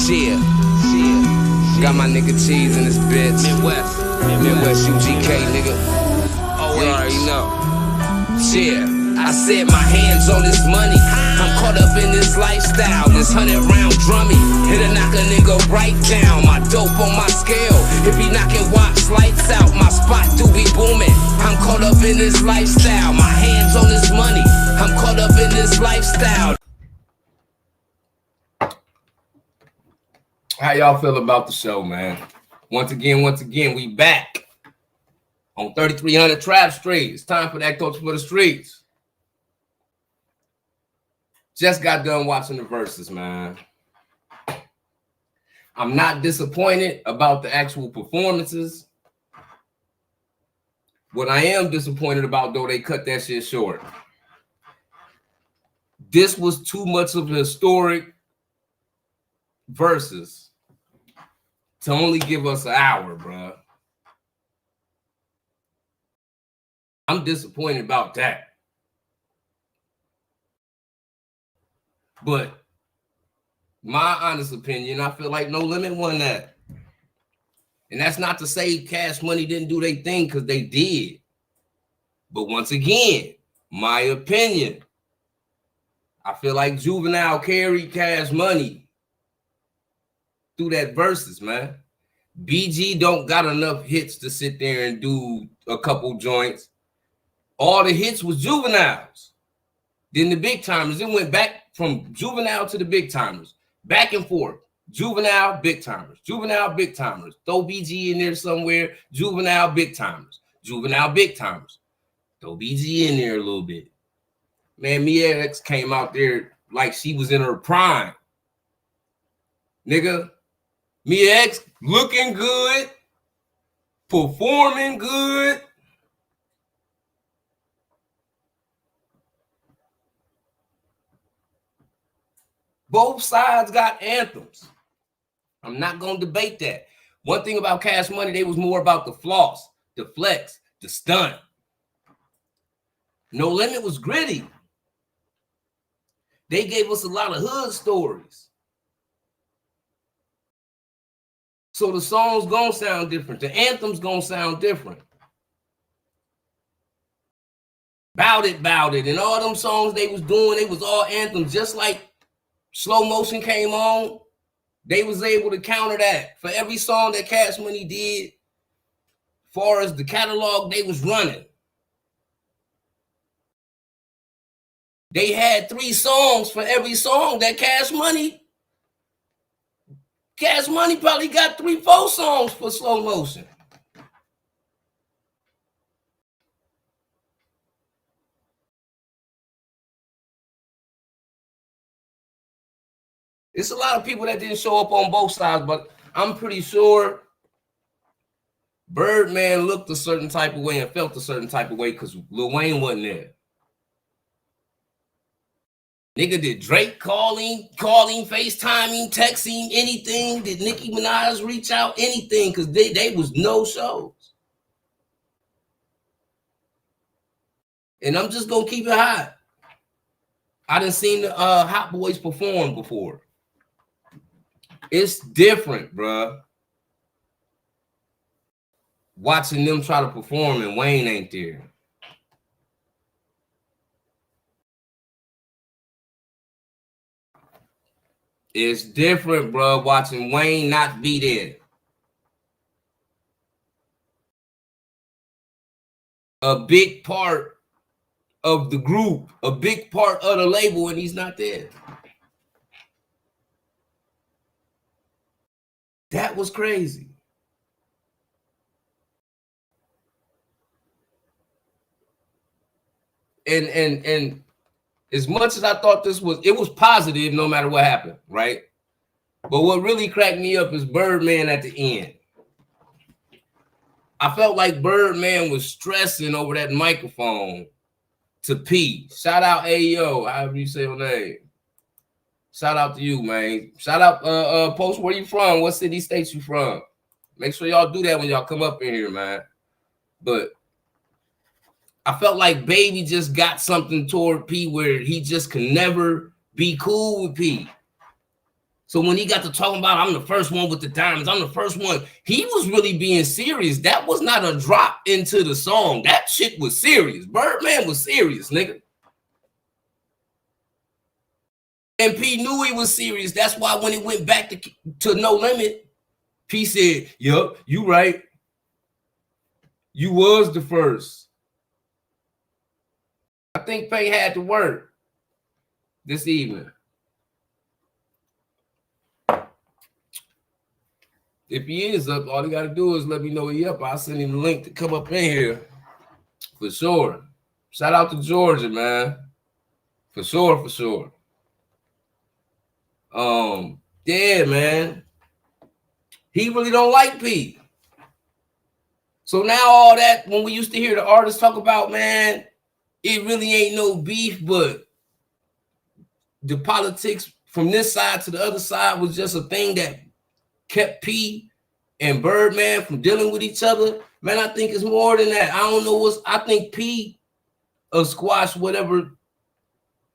Got my nigga T's in this bitch. Midwest UGK, nigga. Oh, you already know. I said my hands on this money. I'm caught up in this lifestyle, this 100-round drummy. It'll knock a nigga right down. My dope on my scale. If he knocking watch lights out, my spot do be booming. I'm caught up in this lifestyle. My hands on this money. I'm caught up in this lifestyle. How y'all feel about the show, man? Once again, we back on 3300 Trap Street. It's time for that culture for the streets. Just got done watching the Verzuz, man. I'm not disappointed about the actual performances. What I am disappointed about, though, they cut that shit short. This was too much of a historic Verzuz to only give us an hour, bro. I'm disappointed about that. But my honest opinion, I feel like No Limit won that. And that's not to say Cash Money didn't do their thing, because they did. But once again, my opinion, I feel like Juvenile carried Cash Money through that Verzuz, man. BG don't got enough hits to sit there and do a couple joints. All the hits was Juveniles. Then the big timers, it went back from Juvenile to the big timers. Back and forth. Juvenile, big timers. Juvenile, big timers. Throw BG in there somewhere. Juvenile, big timers. Juvenile, big timers. Throw BG in there a little bit. Man, Mia X came out there like she was in her prime. Nigga, Mia X looking good, performing good. Both sides got anthems. I'm not going to debate that. One thing about Cash Money, they was more about the floss, the flex, the stunt. No Limit was gritty. They gave us a lot of hood stories. So the song's gonna sound different. The anthem's gonna sound different. Bout It, and all them songs they was doing, they was all anthems. Just like Slow Motion came on, they was able to counter that. For every song that Cash Money did, far as the catalog they was running, they had 3 songs for every song that Cash Money probably got 3-4 songs for Slow Motion. It's a lot of people that didn't show up on both sides, but I'm pretty sure Birdman looked a certain type of way and felt a certain type of way because Lil Wayne wasn't there. Nigga, did Drake calling, FaceTiming, texting, anything? Did Nicki Minaj reach out? Anything? Because they was no shows. And I'm just going to keep it hot. I done seen the Hot Boys perform before. It's different, bruh. Watching them try to perform and Wayne ain't there. It's different, bro, watching Wayne not be there. A big part of the group, a big part of the label, and he's not there. That was crazy. And as much as I thought it was positive no matter what happened, right? But what really cracked me up is Birdman at the end. I felt like Birdman was stressing over that microphone to P. Shout out Ayo, however you say your name. Shout out to you, man. Shout out Post, where you from? What city, states you from? Make sure y'all do that when y'all come up in here, man. But I felt like Baby just got something toward P where he just can never be cool with P. So when he got to talking about, I'm the first one with the diamonds, I'm the first one, he was really being serious. That was not a drop into the song. That shit was serious. Birdman was serious, nigga. And P knew he was serious. That's why when it went back to No Limit, P said, yup, you right. You was the first. I think Pay had to work this evening. If he is up, all he got to do is let me know he up. I'll send him the link to come up in here. For sure. Shout out to Georgia, man. For sure, for sure. Yeah, man. He really don't like P. So now all that, when we used to hear the artists talk about, man, it really ain't no beef, but the politics from this side to the other side was just a thing that kept P and Birdman from dealing with each other. Man, I think it's more than that. I don't know I think P squash whatever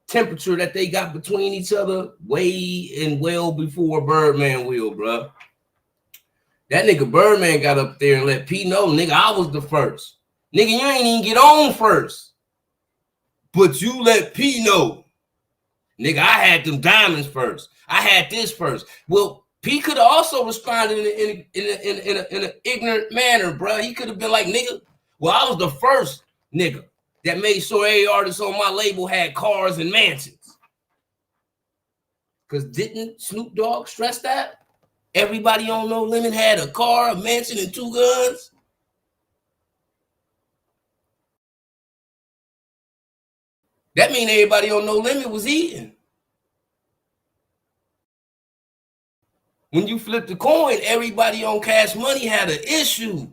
temperature that they got between each other way and well before Birdman will, bro. That nigga Birdman got up there and let P know, nigga, I was the first. Nigga, you ain't even get on first. But you let P know. Nigga, I had them diamonds first. I had this first. Well, P could have also responded in an ignorant manner, bro. He could have been like, nigga, well, I was the first nigga that made sure every artist on my label had cars and mansions. Because didn't Snoop Dogg stress that? Everybody on No Limit had a car, a mansion, and 2 guns. That mean everybody on No Limit was eating. When you flip the coin, everybody on Cash Money had an issue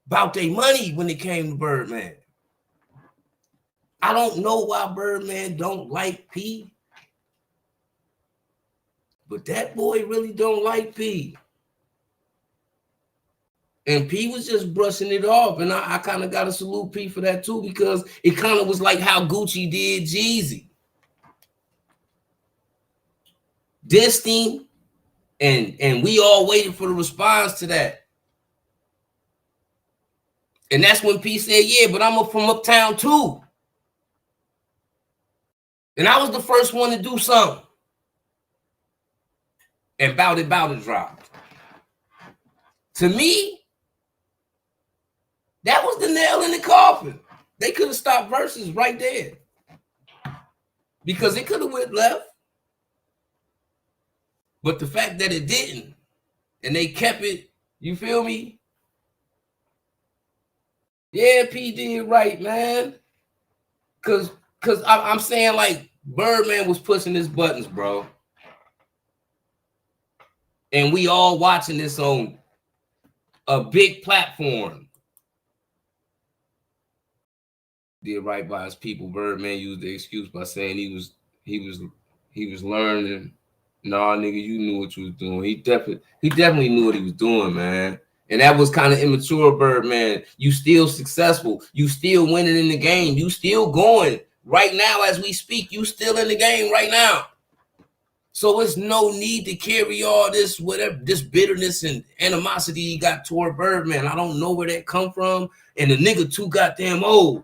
about their money when it came to Birdman. I don't know why Birdman don't like P, but that boy really don't like P. And P was just brushing it off, and I kind of got to salute P for that too, because it kind of was like how Gucci did Jeezy. Dissed him, and we all waited for the response to that. And that's when P said, yeah, but I'm from uptown too. And I was the first one to do something. And Bout It dropped. To me, that was the nail in the coffin. They could have stopped Verzuz right there. Because it could have went left. But the fact that it didn't, and they kept it, you feel me? Yeah, P did right, man. Because I'm saying, like, Birdman was pushing his buttons, bro. And we all watching this on a big platform. Did right by his people. Birdman used the excuse by saying he was learning. Nah, nigga, you knew what you was doing. He definitely knew what he was doing, man. And that was kind of immature, Birdman. You still successful. You still winning in the game. You still going. Right now, as we speak, you still in the game right now. So it's no need to carry all this, whatever, this bitterness and animosity he got toward Birdman. I don't know where that come from. And the nigga too goddamn old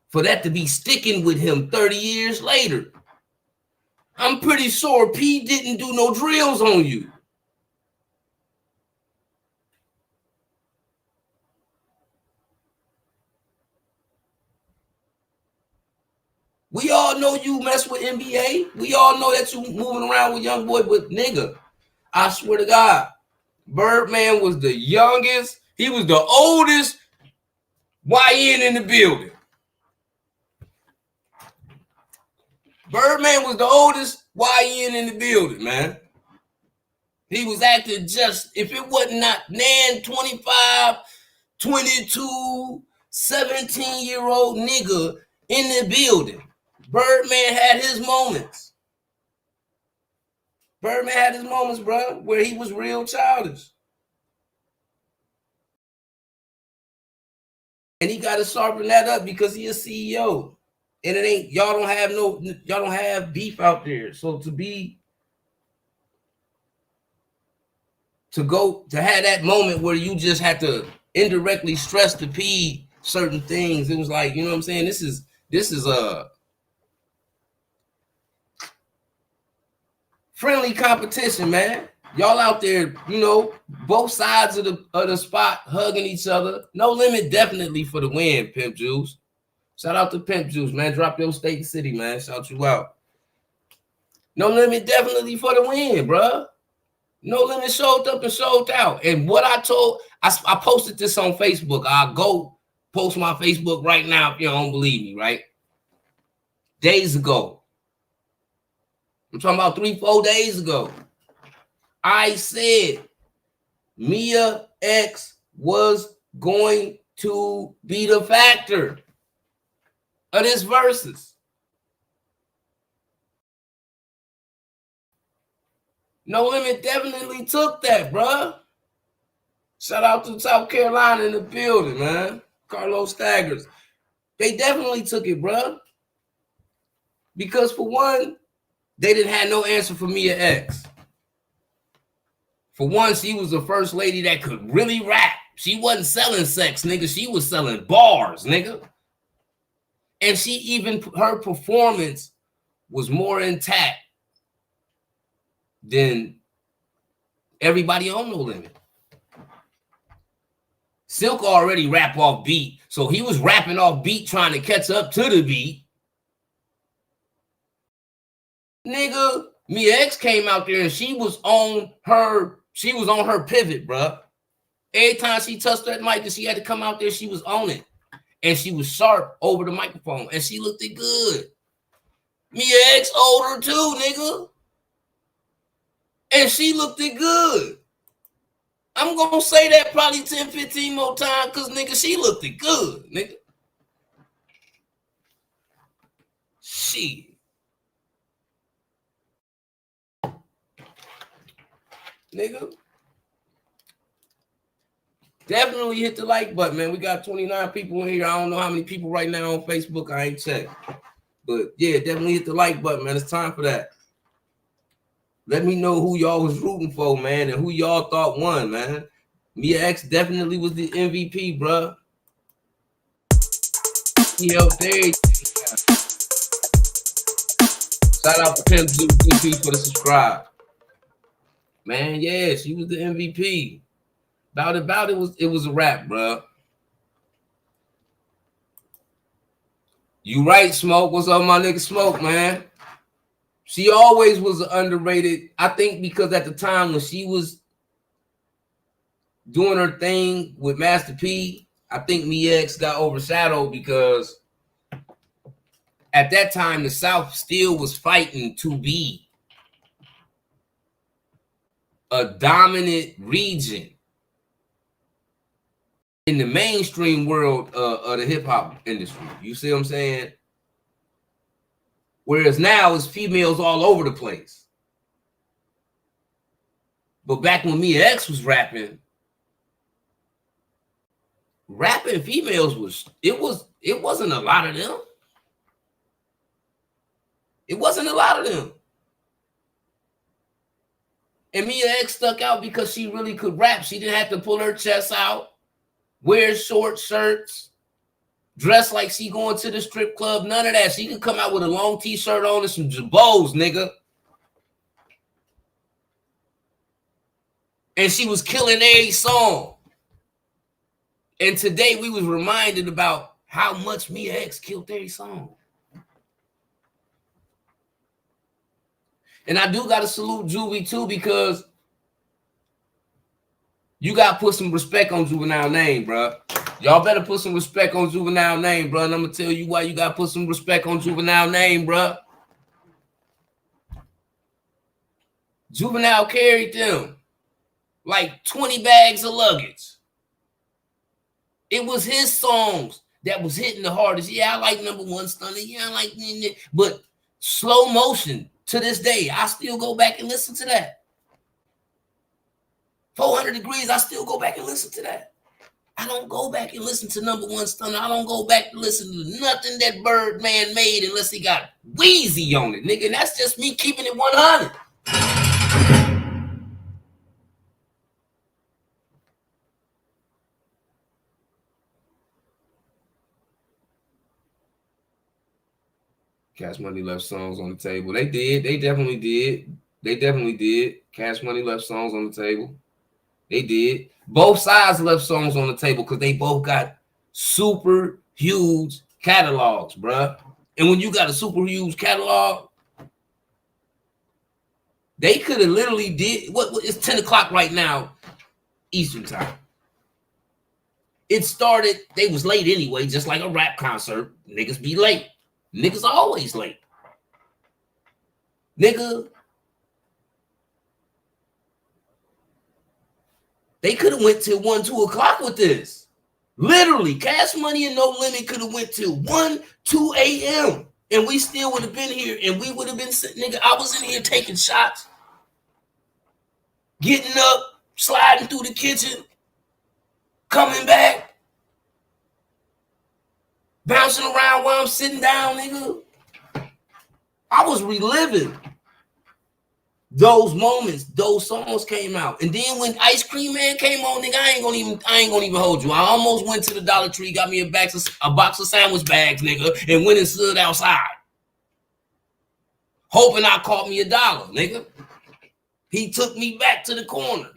for that to be sticking with him 30 years later. I'm pretty sure P didn't do no drills on you. We all know you mess with NBA. We all know that you moving around with young boy, but nigga, I swear to God, Birdman was the youngest. He was the oldest YN in the building. Birdman was the oldest YN in the building, man. He was acting just, if it wasn't not Nan 25, 22, 17-year-old nigga in the building. Birdman had his moments. Birdman had his moments, bro, where he was real childish. And he got to sharpen that up because he a CEO. And it ain't, y'all don't have beef out there. So to be to have that moment where you just had to indirectly stress the P certain things. It was like, you know what I'm saying? This is a friendly competition, man. Y'all out there, you know, both sides of the spot hugging each other. No Limit definitely for the win, Pimp Juice. Shout out to Pimp Juice, man. Drop your state and city, man. Shout you out. No Limit definitely for the win, bruh. No Limit showed up and showed out. And what I posted this on Facebook. I'll go post my Facebook right now if you don't believe me, right? Days ago. I'm talking about 3-4 days ago. I said Mia X was going to be the factor of this Verzuz. No Limit definitely took that, bruh. Shout out to South Carolina in the building, man. Carlos Staggers. They definitely took it, bruh. Because for one, they didn't have no answer for Mia X. For one, she was the first lady that could really rap. She wasn't selling sex, nigga. She was selling bars, nigga. And her performance was more intact than everybody on No Limit. Silk already rap off beat, so he was rapping off beat trying to catch up to the beat. Nigga, Mia X came out there and she was on her pivot, bruh. Every time she touched that mic and she had to come out there, she was on it. And she was sharp over the microphone. And she looked it good. Mia X older too, nigga. And she looked it good. I'm going to say that probably 10, 15 more times because, nigga, she looked it good, nigga. Shit. Nigga. Definitely hit the like button, man. We got 29 people in here. I don't know how many people right now on Facebook. I ain't checked. But, yeah, definitely hit the like button, man. It's time for that. Let me know who y'all was rooting for, man, and who y'all thought won, man. Mia X definitely was the MVP, bro. He helped everything. Shout out to Pimp Juice for the subscribe. Man, yeah, she was the MVP. About it was a wrap, bro. You right, Smoke. What's up, my nigga Smoke, man? She always was underrated. I think because at the time when she was doing her thing with Master P, I think Mia X got overshadowed because at that time the South still was fighting to be a dominant region in the mainstream world of the hip-hop industry. You see what I'm saying? Whereas now it's females all over the place. But back when Mia X was rapping females it wasn't a lot of them. It wasn't a lot of them. And Mia X stuck out because she really could rap. She didn't have to pull her chest out, wear short shirts, dress like she going to the strip club. None of that. She could come out with a long t-shirt on and some jabos, nigga. And she was killing every song. And today we was reminded about how much Mia X killed every song. And I do got to salute Juvie too, because you got to put some respect on Juvenile name, bro. Y'all better put some respect on Juvenile name, bro. And I'm going to tell you why you got to put some respect on Juvenile name, bro. Juvenile carried them like 20 bags of luggage. It was his songs that was hitting the hardest. Yeah, I like Number One Stunner. Yeah, I like, but Slow Motion to this day, I still go back and listen to that. 400 Degrees, I still go back and listen to that. I don't go back and listen to Number One Stunner. I don't go back and listen to nothing that Birdman made unless he got Wheezy on it, nigga. And that's just me keeping it 100. Cash Money left songs on the table. They did. They definitely did. They definitely did. Cash Money left songs on the table. They did. Both sides left songs on the table because they both got super huge catalogs, bruh. And when you got a super huge catalog, they could have literally did what it's 10 o'clock right now, Eastern time. It started, they was late anyway, just like a rap concert. Niggas be late. Niggas are always late. Nigga, they could have went till 1, 2 o'clock with this. Literally, Cash Money and No Limit could have went till 1, 2 a.m. And we still would have been here and we would have been sitting, nigga. I was in here taking shots, getting up, sliding through the kitchen, coming back, bouncing around while I'm sitting down, nigga. I was reliving those moments. Those songs came out. And then when Ice Cream Man came on, nigga, I ain't gonna even hold you. I almost went to the Dollar Tree, got me a box of sandwich bags, nigga, and went and stood outside. Hoping I caught me $1, nigga. He took me back to the corner.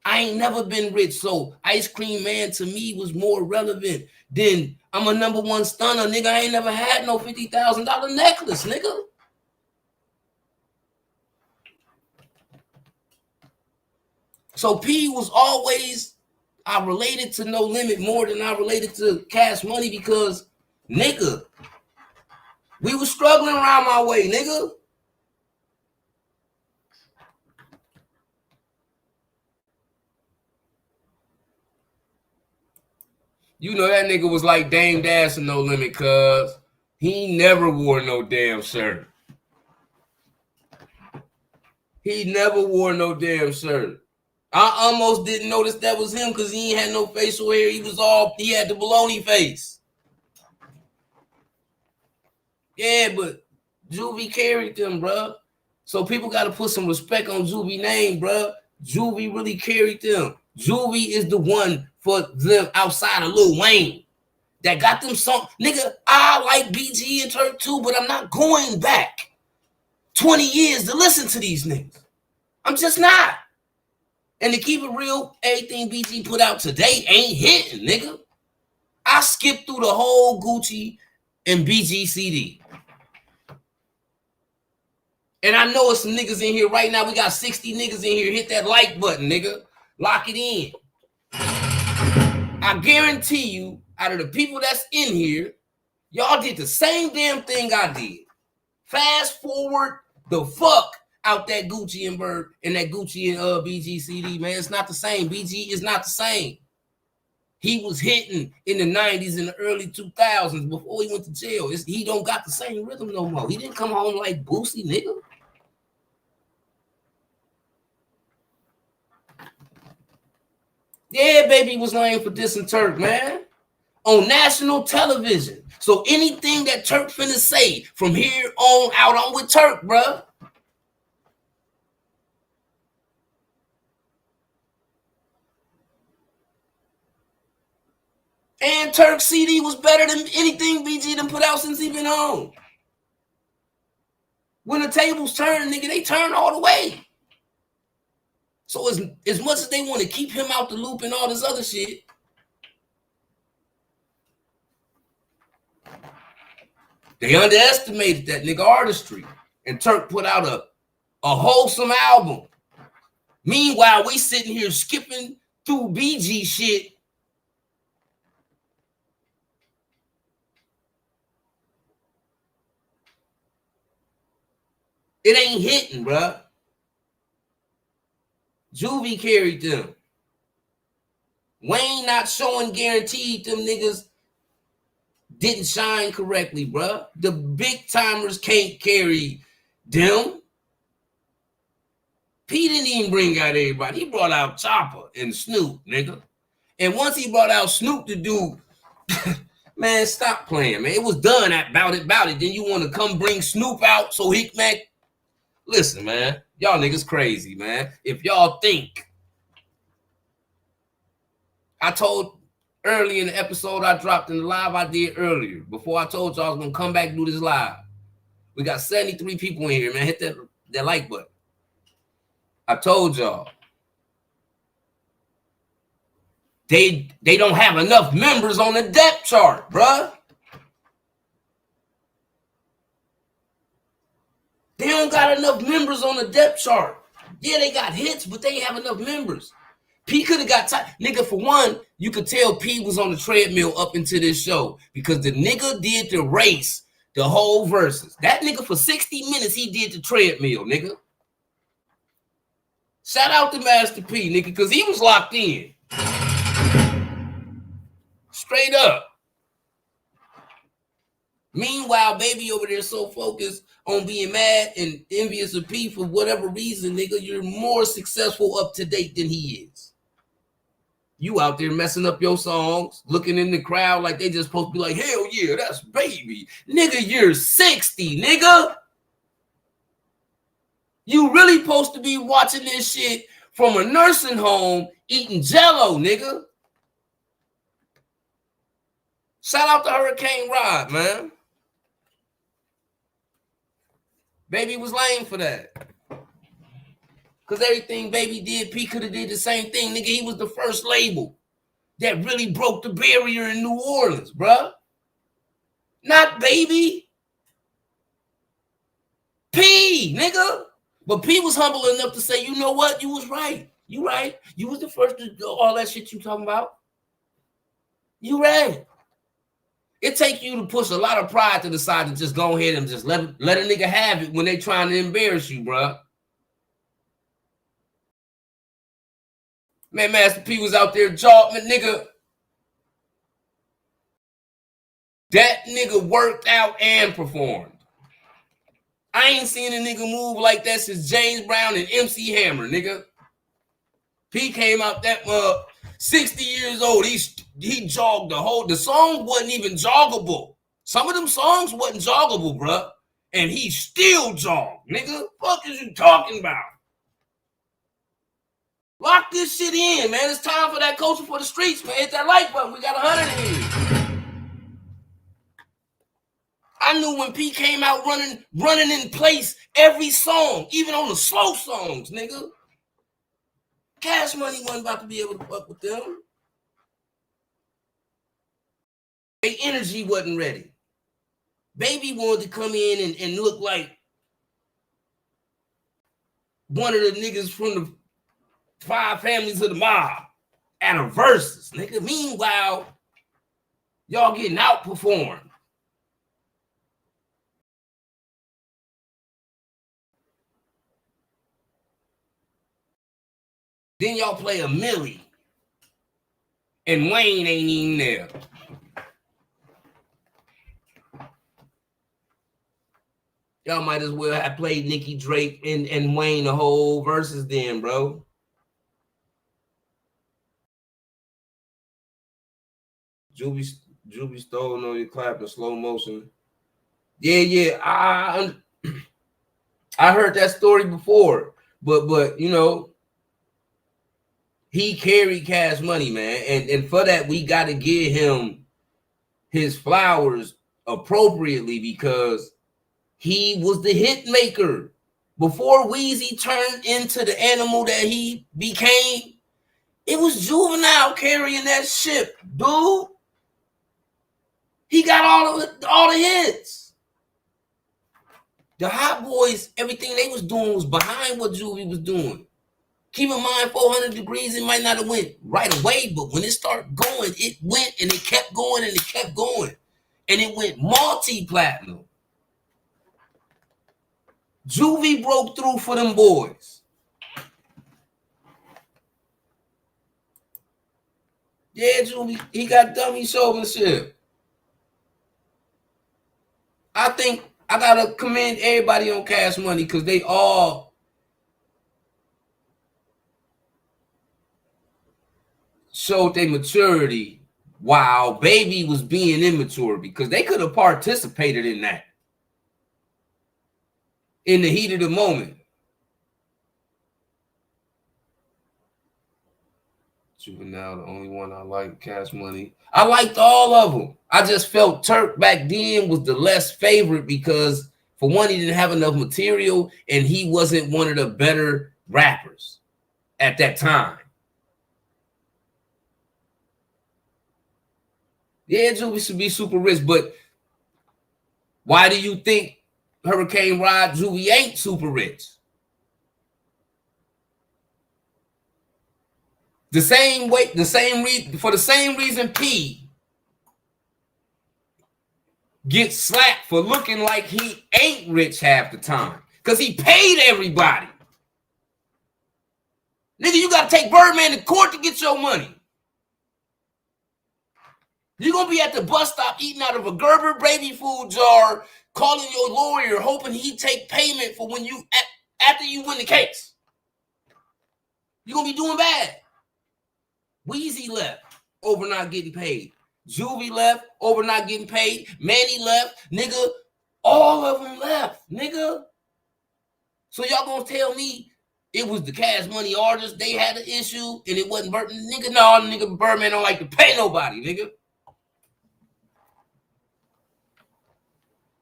I ain't never been rich, so Ice Cream Man to me was more relevant than I'm a #1 stunner, nigga. I ain't never had no $50,000 necklace, nigga. So P was always, I related to No Limit more than I related to Cash Money because, nigga, we was struggling around my way, nigga. You know that nigga was like Dame Dash and No Limit, cuz he never wore no damn shirt. He never wore no damn shirt. I almost didn't notice that was him because he ain't had no facial hair. He had the baloney face. Yeah, but Juvie carried them, bruh. So people got to put some respect on Juvie name, bruh. Juvie really carried them. Juvie is the one for them outside of Lil Wayne that got them some. Nigga, I like BG and Turk too, but I'm not going back 20 years to listen to these niggas. I'm just not. And to keep it real, everything BG put out today ain't hitting, nigga. I skipped through the whole Gucci and BG CD. And I know it's some niggas in here right now. We got 60 niggas in here. Hit that like button, nigga. Lock it in. I guarantee you, out of the people that's in here, y'all did the same damn thing I did. Fast forward the fuck out that Gucci and Bird and that Gucci and BG CD, man. It's not the same. BG is not the same. He was hitting in the 90s and the early 2000s before he went to jail. He don't got the same rhythm no more. He didn't come home like Boosie, nigga. Yeah, baby was laying for dissing Turk, man. On national television. So anything that Turk finna say from here on out, I'm with Turk, bruh. And Turk's CD was better than anything BG done put out since he been home. When the tables turn, nigga, they turn all the way. So as much as they want to keep him out the loop and all this other shit, they underestimated that nigga artistry. And Turk put out a wholesome album. Meanwhile, we sitting here skipping through BG shit. It ain't hitting, bruh. Juvie carried them. Wayne not showing guaranteed them niggas didn't shine correctly, bruh. The big timers can't carry them. P didn't even bring out everybody. He brought out Chopper and Snoop, nigga. And once he brought out Snoop to do, man, stop playing, man. It was done about it. Then you want to come bring Snoop out so Hick Mac. Listen, man. Y'all niggas crazy, man. If y'all think, I told early in the episode I dropped in the live I did earlier, before I told y'all I was going to come back and do this live. We got 73 people in here, man. Hit that like button. I told y'all. They don't have enough members on the depth chart, bruh. They don't got enough members on the depth chart. Yeah, they got hits, but they ain't have enough members. P could have got tired. Nigga, for one, you could tell P was on the treadmill up into this show because the nigga did the race, the whole Verzuz. That nigga for 60 minutes, he did the treadmill, nigga. Shout out to Master P, nigga, because he was locked in. Straight up. Meanwhile, baby over there so focused on being mad and envious of P for whatever reason, nigga, you're more successful up to date than he is. You out there messing up your songs, looking in the crowd like they just supposed to be like, hell yeah, that's baby. Nigga, you're 60, nigga. You really supposed to be watching this shit from a nursing home eating Jello, nigga. Shout out to Hurricane Rod, man. Baby was lame for that. Because everything Baby did, P could have did the same thing. Nigga, he was the first label that really broke the barrier in New Orleans, bruh. Not Baby. P, nigga. But P was humble enough to say, you know what? You was right. You right. You was the first to do all that shit you talking about. You right. It take you to push a lot of pride to the side to just go ahead and just let a nigga have it when they trying to embarrass you, bruh. Man, Master P was out there jogging, nigga. That nigga worked out and performed. I ain't seen a nigga move like that since James Brown and MC Hammer, nigga. P came out that 60 years old. He jogged the song wasn't even joggable. Some of them songs wasn't joggable, bruh. And he still jogged, nigga. Fuck is you talking about? Lock this shit in, man. It's time for that culture for the streets, man. Hit that like button. We got 100 in here. I knew when P came out running in place every song, even on the slow songs, nigga. Cash Money wasn't about to be able to fuck with them. Their energy wasn't ready. Baby wanted to come in and look like one of the niggas from the 5 families of the mob at a Verzuz, nigga. Meanwhile, y'all getting outperformed. Then y'all play a Millie, and Wayne ain't even there. Y'all might as well have played Nicki Drake and Wayne the whole Verzuz then, bro. Juvie stole on your clap in slow motion. Yeah. I heard that story before, but you know, he carried Cash Money, man, and for that we got to give him his flowers appropriately because he was the hit maker. Before Weezy turned into the animal that he became, it was Juvenile carrying that ship, dude. He got all the hits. The Hot Boys, everything they was doing was behind what Juvie was doing. Keep in mind, 400 Degrees, it might not have went right away, but when it started going, it went and it kept going and it kept going. And it went multi-platinum. Juvie broke through for them boys. Yeah, Juvie, he got dummy showmanship. I think I gotta commend everybody on Cash Money because they all showed their maturity while Baby was being immature because they could have participated in that in the heat of the moment. Juvenile, the only one I like. Cash Money. I liked all of them. I just felt Turk back then was the less favorite because, for one, he didn't have enough material and he wasn't one of the better rappers at that time. Yeah, Juvie should be super rich, but why do you think Hurricane Rod Juvie ain't super rich? The same way, for the same reason P gets slapped for looking like he ain't rich half the time. Because he paid everybody. Nigga, you got to take Birdman to court to get your money. You're going to be at the bus stop eating out of a Gerber baby food jar, calling your lawyer, hoping he take payment for when you, after you win the case. You're going to be doing bad. Weezy left over not getting paid. Juvie left over not getting paid. Manny left. Nigga, all of them left. Nigga. So y'all gonna tell me it was the Cash Money artists, they had an issue and it wasn't Birdman? Nigga, no, nigga, Birdman don't like to pay nobody, nigga.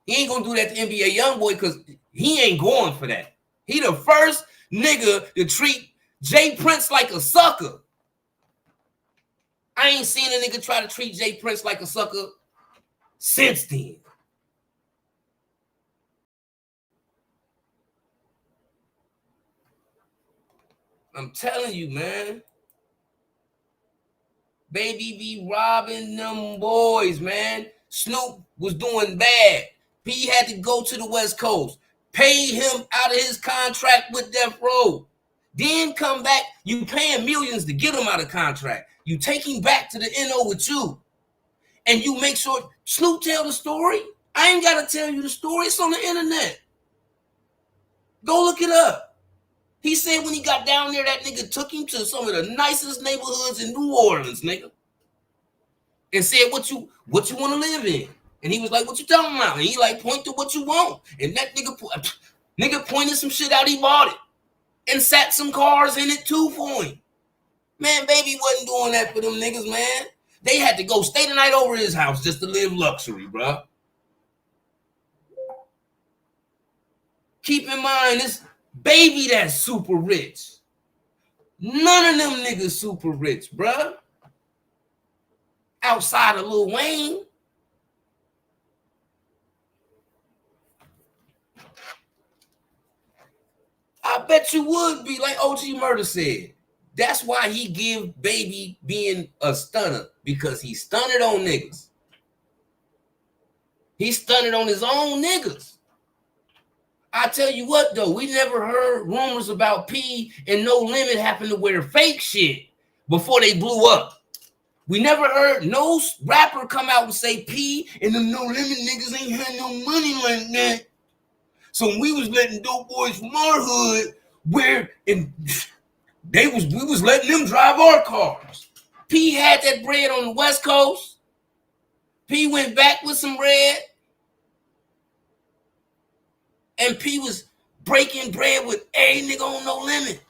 He ain't gonna do that to NBA Youngboy because he ain't going for that. He the first nigga to treat Jay Prince like a sucker. I ain't seen a nigga try to treat Jay Prince like a sucker since then. I'm telling you, man. Baby be robbing them boys, man. Snoop was doing bad. P had to go to the West Coast, pay him out of his contract with Death Row. Then come back, you paying millions to get him out of contract. You take him back to the NO with you. And you make sure Snoop tell the story. I ain't got to tell you the story. It's on the internet. Go look it up. He said when he got down there, that nigga took him to some of the nicest neighborhoods in New Orleans, nigga. And said, what you want to live in? And he was like, what you talking about? And he like, point to what you want. And that nigga pointed some shit out, he bought it. And sat some cars in it too for him. Man, baby wasn't doing that for them niggas, man. They had to go stay the night over his house just to live luxury, bro. Keep in mind, this baby that's super rich. None of them niggas super rich, bro. Outside of Lil Wayne. I bet you would be, like OG Murder said. That's why he give Baby being a stunner, because he stunted on niggas. He stunted on his own niggas. I tell you what, though, we never heard rumors about P and No Limit having to wear fake shit before they blew up. We never heard no rapper come out and say P and them No Limit niggas ain't had no money like that. So when we was letting dope boys from our hood wear, and we was letting them drive our cars. P had that bread on the West Coast. P went back with some bread. And P was breaking bread with every nigga on No Limit.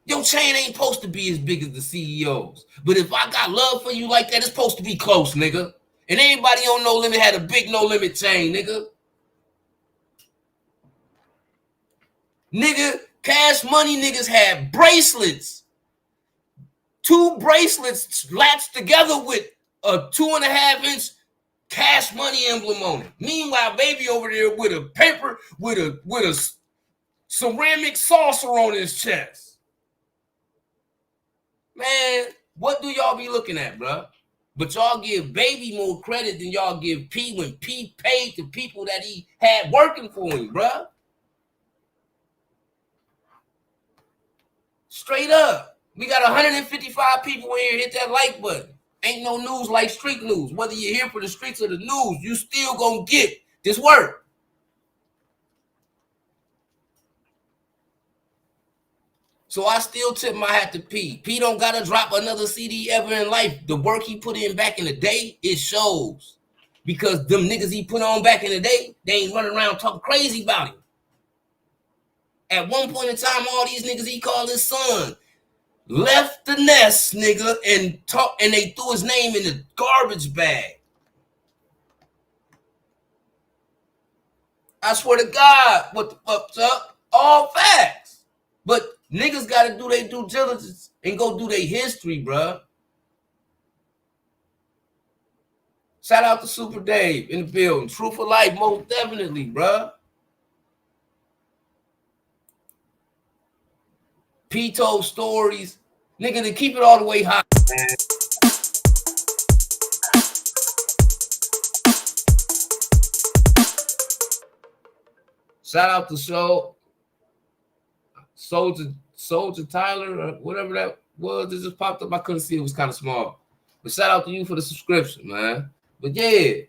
Your chain ain't supposed to be as big as the CEOs. But if I got love for you like that, it's supposed to be close, nigga. And anybody on No Limit had a big No Limit chain, nigga. Nigga, Cash Money niggas had bracelets. 2 bracelets latched together with a 2.5-inch Cash Money emblem on it. Meanwhile, Baby over there with a paper, with a ceramic saucer on his chest. Man, what do y'all be looking at, bro? But y'all give Baby more credit than y'all give P when P paid the people that he had working for him, bro. Straight up. We got 155 people in here. Hit that like button. Ain't no news like street news. Whether you're here for the streets or the news, you still gonna get this work. So I still tip my hat to P. P don't gotta drop another CD ever in life. The work he put in back in the day, it shows. Because them niggas he put on back in the day, they ain't running around talking crazy about him. At one point in time, all these niggas he called his son left the nest, nigga, and they threw his name in the garbage bag. I swear to God, what the fuck's up? All facts. But niggas gotta do their due diligence and go do their history, bruh. Shout out to Super Dave in the building. True for life, most definitely, bruh. P told stories. Nigga, to keep it all the way hot, man. Shout out to Soldier Tyler, or whatever that was. It just popped up. I couldn't see it. It was kind of small. But shout out to you for the subscription, man. But yeah,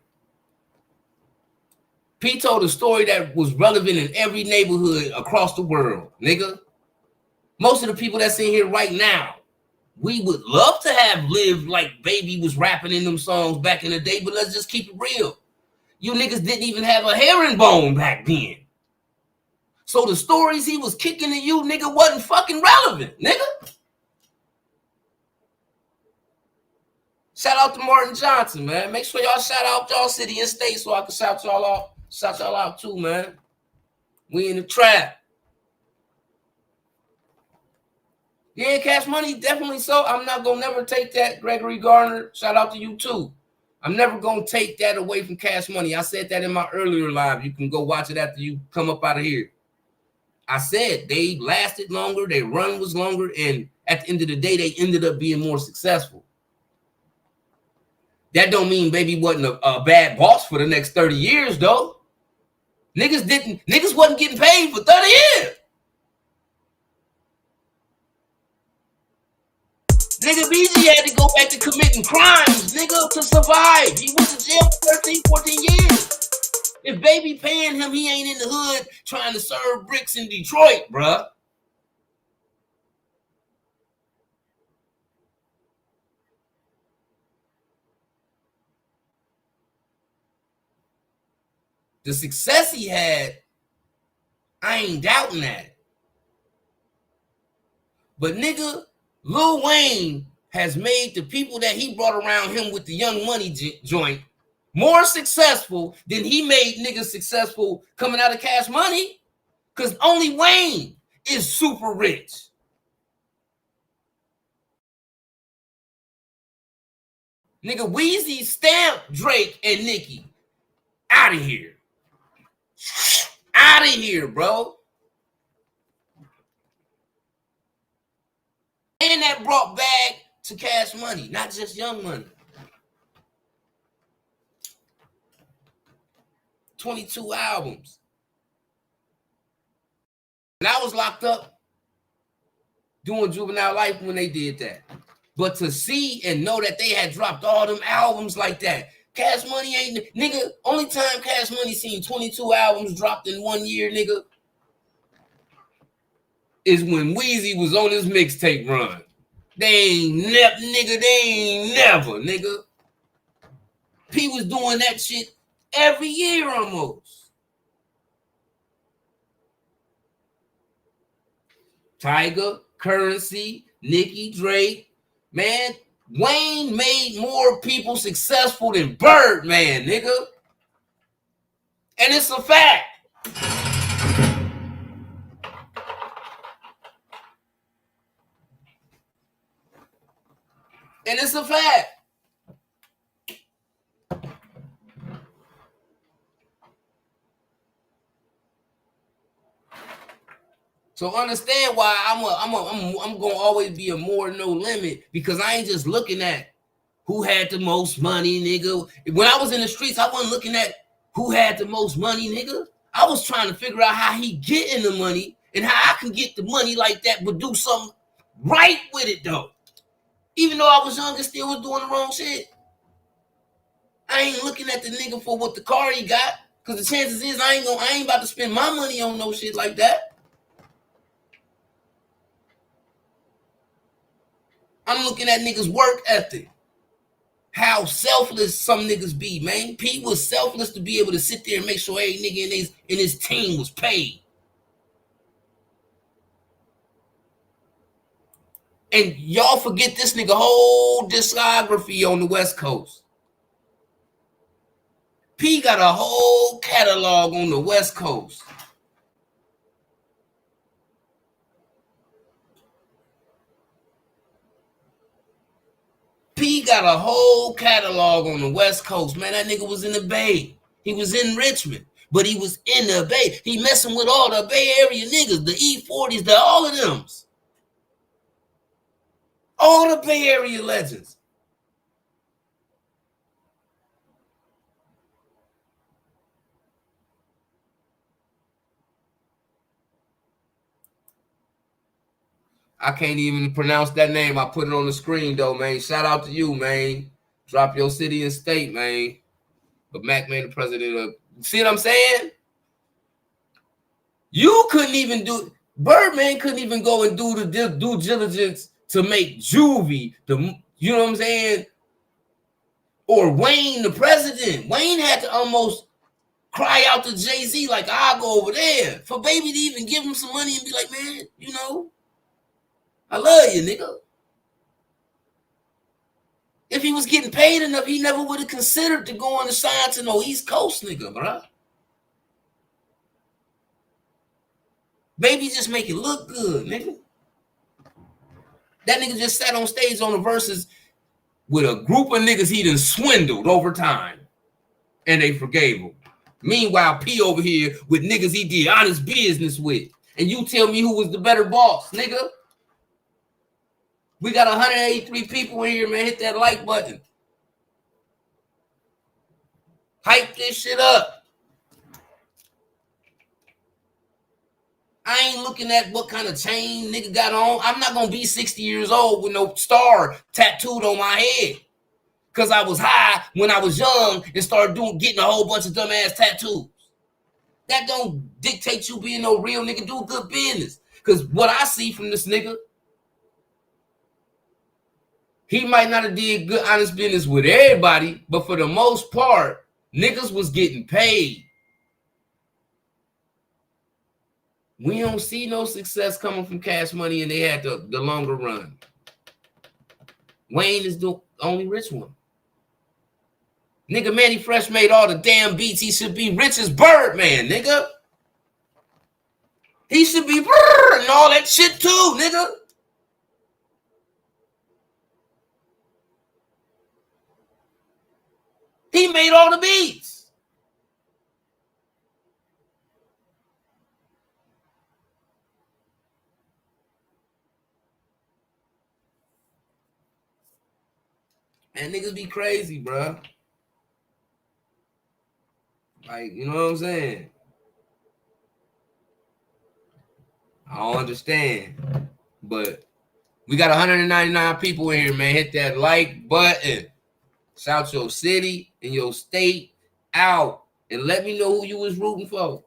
P told a story that was relevant in every neighborhood across the world, nigga. Most of the people that's in here right now, we would love to have lived like Baby was rapping in them songs back in the day, but let's just keep it real. You niggas didn't even have a herringbone back then. So the stories he was kicking at you, nigga, wasn't fucking relevant, nigga. Shout out to Martin Johnson, man. Make sure y'all shout out y'all city and state so I can shout y'all out. Shout y'all out too, man. We in the trap. Yeah, Cash Money, definitely so. I'm not gonna never take that, Gregory Garner. Shout out to you too. I'm never gonna take that away from Cash Money. I said that in my earlier live. You can go watch it after you come up out of here. I said they lasted longer, their run was longer, and at the end of the day, they ended up being more successful. That don't mean Baby wasn't a bad boss for the next 30 years, though. Niggas wasn't getting paid for 30 years. Nigga, BG had to go back to committing crimes, nigga, to survive. He went to jail for 13, 14 years. If Baby paying him, he ain't in the hood trying to serve bricks in Detroit, bruh. The success he had, I ain't doubting that. But nigga, Lil Wayne has made the people that he brought around him with the Young Money joint more successful than he made niggas successful coming out of Cash Money. Because only Wayne is super rich. Nigga, Weezy stamped Drake and Nicki. Out of here. Out of here, bro. And that brought back to Cash Money, not just Young Money. 22 albums. And I was locked up doing Juvenile Life when they did that. But to see and know that they had dropped all them albums like that, Cash Money ain't, nigga, only time Cash Money seen 22 albums dropped in 1 year, nigga, is when Weezy was on his mixtape run. They ain't never, nigga. P was doing that shit every year almost. Tiger, Currency, Nicki, Drake. Man, Wayne made more people successful than Birdman, nigga. And it's a fact. And it's a fact. So understand why I'm gonna always be a more no limit, because I ain't just looking at who had the most money, nigga. When I was in the streets, I wasn't looking at who had the most money, nigga. I was trying to figure out how he getting the money and how I can get the money like that, but do something right with it though. Even though I was young and still was doing the wrong shit. I ain't looking at the nigga for what the car he got, because the chances is I ain't about to spend my money on no shit like that. I'm looking at niggas' work ethic. How selfless some niggas be, man. Pete was selfless to be able to sit there and make sure every nigga in his team was paid. And y'all forget this nigga whole discography on the West Coast. P got a whole catalog on the West Coast. P got a whole catalog on the West Coast, man. That nigga was in the Bay. He was in Richmond, but he was in the Bay. He messing with all the Bay Area niggas, the E40s, all of them. All the Bay Area legends. I can't even pronounce that name. I put it on the screen, though, man. Shout out to you, man. Drop your city and state, man. But Mac, man, the president of... See what I'm saying? You couldn't even do... Birdman couldn't even go and do the due diligence to make Juvie, you know what I'm saying? Or Wayne, the president. Wayne had to almost cry out to Jay-Z like, I'll go over there. For Baby to even give him some money and be like, man, you know, I love you, nigga. If he was getting paid enough, he never would have considered to go on the sign to no East Coast nigga, bro. Baby just make it look good, nigga. That nigga just sat on stage on the Verzuz with a group of niggas he done swindled over time. And they forgave him. Meanwhile, P over here with niggas he did honest business with. And you tell me who was the better boss, nigga? We got 183 people in here, man. Hit that like button. Hype this shit up. I ain't looking at what kind of chain nigga got on. I'm not going to be 60 years old with no star tattooed on my head. Because I was high when I was young and started getting a whole bunch of dumbass tattoos. That don't dictate you being no real nigga. Do good business. Because what I see from this nigga, he might not have did good honest business with everybody, but for the most part, niggas was getting paid. We don't see no success coming from Cash Money, and they had the longer run. Wayne is the only rich one. Nigga, Manny Fresh made all the damn beats. He should be rich as Birdman, nigga. He should be and all that shit too, nigga. He made all the beats. And niggas be crazy, bro. Like, you know what I'm saying? I don't understand. But we got 199 people in here, man. Hit that like button. Shout your city and your state out. And let me know who you was rooting for.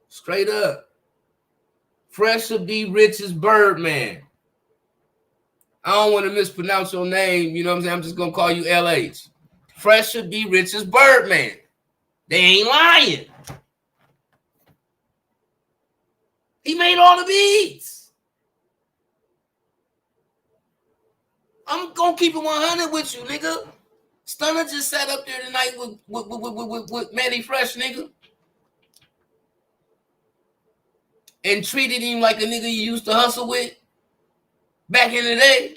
Straight up. Fresh should be rich as Birdman. I don't want to mispronounce your name. You know what I'm saying? I'm just going to call you LH. Fresh should be rich as Birdman. They ain't lying. He made all the beats. I'm going to keep it 100 with you, nigga. Stunner just sat up there tonight with Manny Fresh, nigga. And treated him like a nigga you used to hustle with back in the day.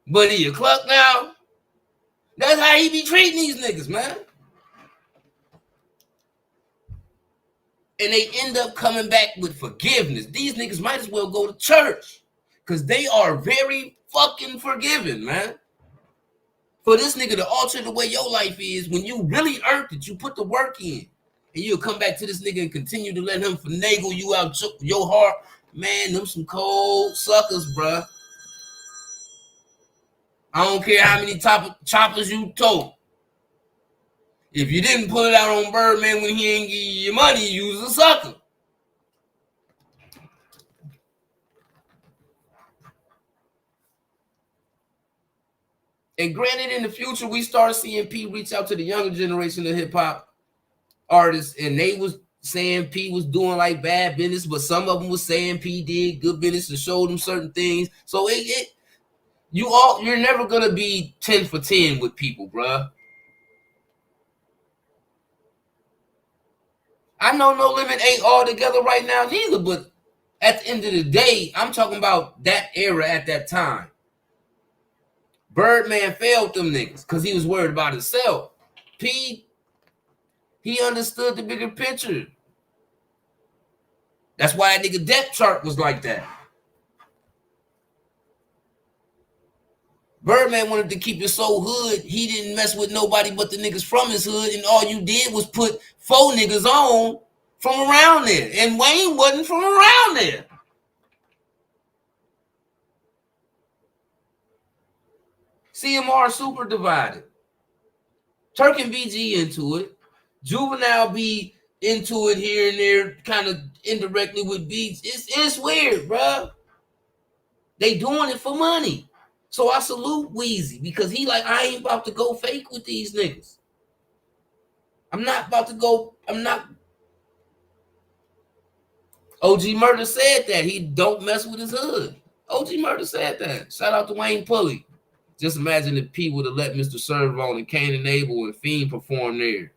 But he a cluck now. That's how he be treating these niggas, man. And they end up coming back with forgiveness. These niggas might as well go to church. Because they are very fucking forgiving, man. For this nigga to alter the way your life is, when you really earned it, you put the work in. And you'll come back to this nigga and continue to let him finagle you out your heart. Man, them some cold suckers, bruh. I don't care how many choppers you told. If you didn't pull it out on Birdman when he ain't give you your money, you was a sucker. And granted, in the future, we started seeing P reach out to the younger generation of hip hop artists, and they was saying P was doing like bad business, but some of them was saying P did good business and showed them certain things. So you're never gonna be 10 for 10 with people, bruh. I know No Limit ain't all together right now neither, but at the end of the day, I'm talking about that era at that time. Birdman failed them niggas because he was worried about himself. P, he understood the bigger picture. That's why that nigga depth chart was like that. Birdman wanted to keep it so hood, he didn't mess with nobody but the niggas from his hood, and all you did was put 4 niggas on from around there. And Wayne wasn't from around there. CMR super divided. Turk and BG into it. Juvenile be into it here and there, kind of indirectly with beats. It's weird, bro. They doing it for money. So I salute Weezy because he like, I ain't about to go fake with these niggas. I'm not. OG Murder said that. He don't mess with his hood. OG Murder said that. Shout out to Wayne Pulley. Just imagine if P would have let Mr. Servon and Cain and Abel and Fiend perform there.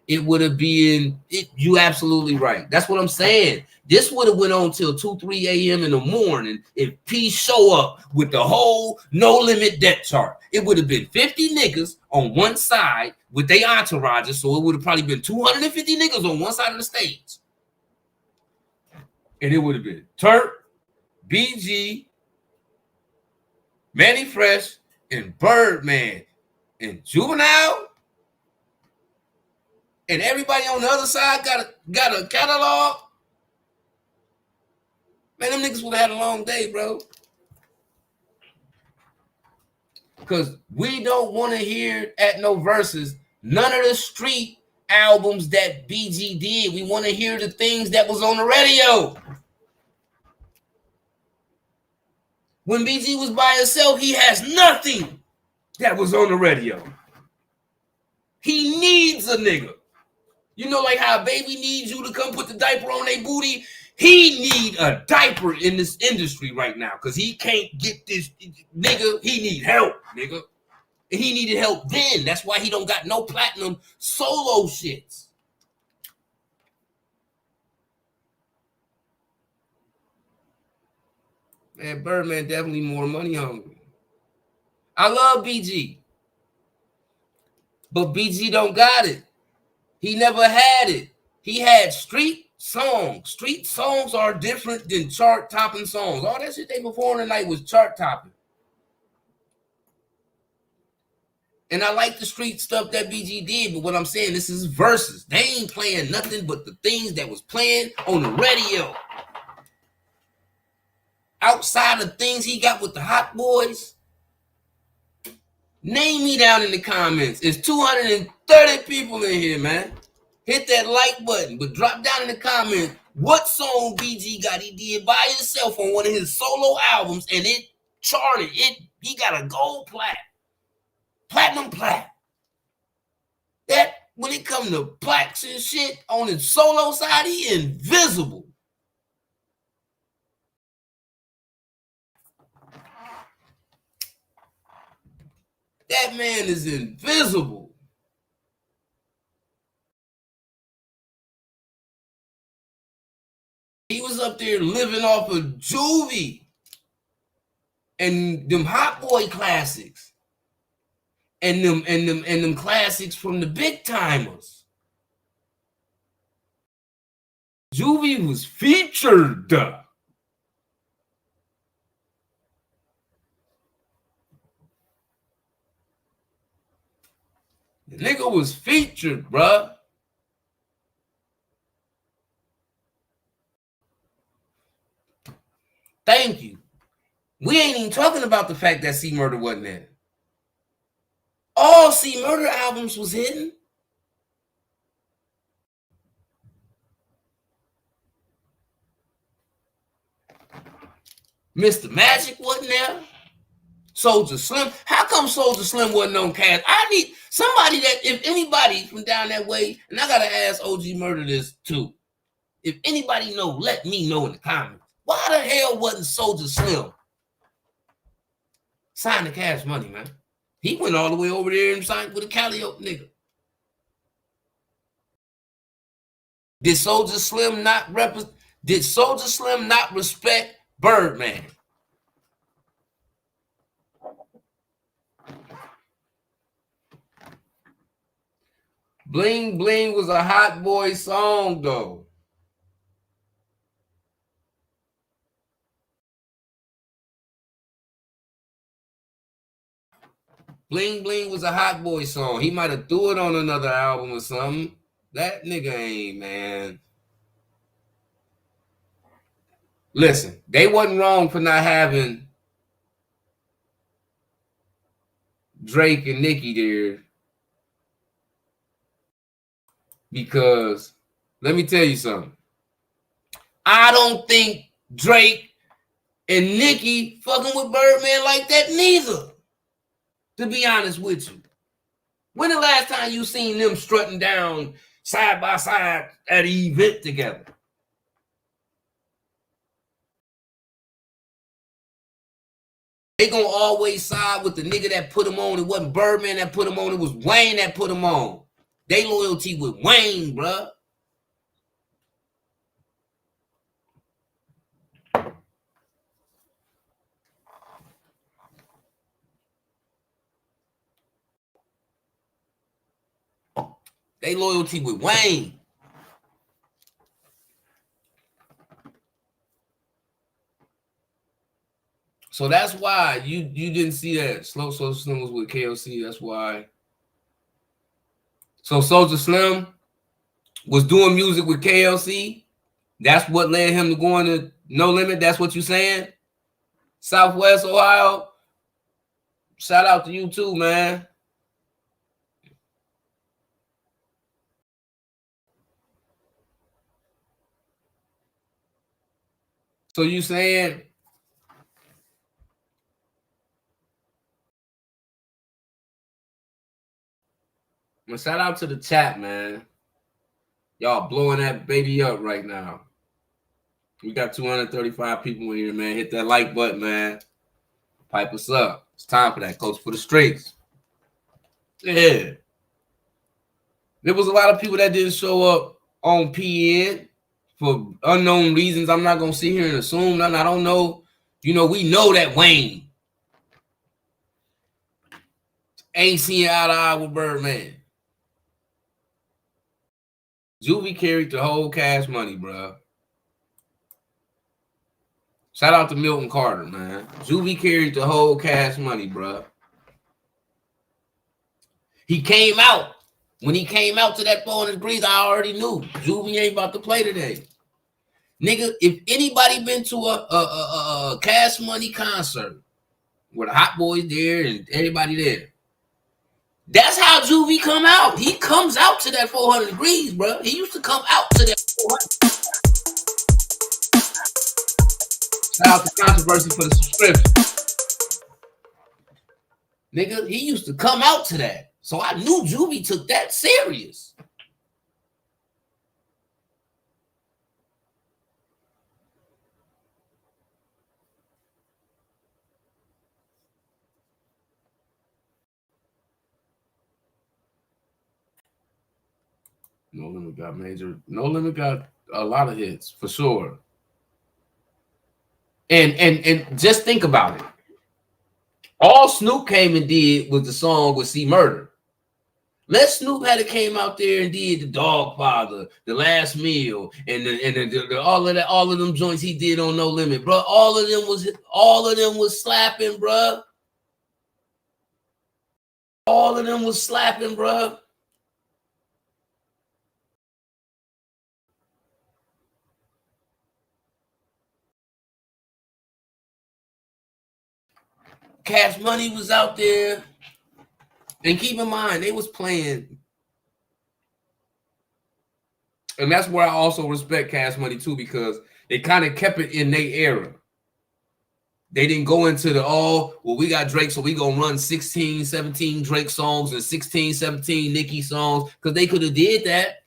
It would have been, you absolutely right. That's what I'm saying. This would have went on till 2, 3 a.m. in the morning if P show up with the whole No Limit depth chart. It would have been 50 niggas on one side with their entourages, so it would have probably been 250 niggas on one side of the stage. And it would have been Turk, BG, Manny Fresh, and Birdman, and Juvenile, and everybody on the other side got a catalog. Man, them niggas would have had a long day, bro. Because we don't want to hear at no Verzuz none of the street albums that BG did. We want to hear the things that was on the radio. When BG was by himself, he has nothing that was on the radio. He needs a nigga. You know, like how a baby needs you to come put the diaper on their booty? He need a diaper in this industry right now because he can't get this nigga. He need help, nigga. And he needed help then. That's why he don't got no platinum solo shits. Man, Birdman definitely more money hungry. I love BG. But BG don't got it. He never had it. He had street songs. Street songs are different than chart-topping songs. All that shit they performed tonight was chart-topping. And I like the street stuff that BG did, but what I'm saying, this is Verzuz. They ain't playing nothing but the things that was playing on the radio. Outside of things he got with the Hot Boys, name me down in the comments. It's 230 people in here, man. Hit that like button, but drop down in the comments what song BG got. He did by himself on one of his solo albums, and it charted. He got a gold platinum plat. That when it comes to plaques and shit on his solo side, he invisible. That man is invisible. He was up there living off of Juvie and them Hot Boy classics and them classics from the big timers. Juvie was featured. The nigga was featured, bruh. Thank you. We ain't even talking about the fact that C Murder wasn't there. All C Murder albums was hidden. Mr. Magic wasn't there. Soulja Slim. How come Soulja Slim wasn't on Cash? I need somebody that, if anybody from down that way, and I gotta ask OG Murder this too. If anybody know, let me know in the comments. Why the hell wasn't Soulja Slim signed to Cash Money, man? He went all the way over there and signed with a Calliope nigga. Did Soulja Slim not respect Birdman? Bling Bling was a Hot Boy song, though. Bling Bling was a Hot Boy song. He might have threw it on another album or something. That nigga ain't, man. Listen, they wasn't wrong for not having Drake and Nicki there. Because, let me tell you something. I don't think Drake and Nicki fucking with Birdman like that neither. To be honest with you. When the last time you seen them strutting down side by side at an event together? They gonna always side with the nigga that put him on. It wasn't Birdman that put him on. It was Wayne that put him on. They loyalty with Wayne, bruh. They loyalty with Wayne. So that's why you didn't see that Slow Soulja Slim was with KLC. That's why. So Soulja Slim was doing music with KLC. That's what led him to going to No Limit. That's what you saying? Southwest Ohio. Shout out to you too, man. So you saying well, shout out to the chat, man. Y'all blowing that baby up right now. We got 235 people in here, man. Hit that like button, man. Pipe us up. It's time for that. Coach for the streets. Yeah. There was a lot of people that didn't show up on PN for unknown reasons. I'm not going to sit here and assume nothing. I don't know. You know, we know that Wayne ain't seeing eye to eye with Birdman. Juvie carried the whole Cash Money, bro. Shout out to Milton Carter, man. Juvie carried the whole Cash Money, bro. He came out. When he came out to that 400 degrees, I already knew Juvie ain't about to play today. Nigga, if anybody been to a Cash Money concert where the Hot Boys there and everybody there, that's how Juvie come out. He comes out to that 400 degrees, bro. He used to come out to that 400. Shout out to Controversy for the subscription. Nigga, he used to come out to that. So I knew Juvie took that serious. No Limit got major. No Limit got a lot of hits for sure. And just think about it. All Snoop came and did was the song with C Murder. Let Snoop had it came out there and did the Dog Father, the Last Meal, and all of them joints he did on No Limit, bro. All of them was slapping, bro. All of them was slapping, bro. Cash Money was out there. And keep in mind, they was playing. And that's where I also respect Cash Money too, because they kind of kept it in their era. They didn't go into the, oh, well, we got Drake, so we gonna run 16, 17 Drake songs and 16, 17 Nicki songs, because they could have did that,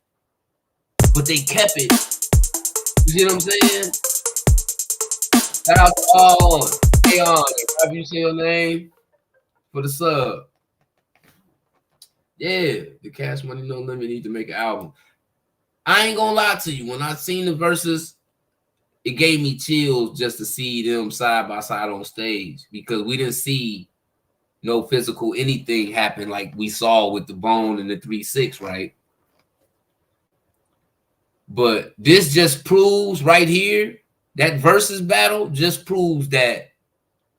but they kept it. You see what I'm saying? Shout out to Aeon, have you seen your name for the sub? Yeah, the Cash Money No Limit need to make an album. I ain't gonna lie to you. When I seen the verses, it gave me chills just to see them side by side on stage, because we didn't see no physical anything happen like we saw with the Bone and the 3-6, right? But this just proves right here, that versus battle just proves that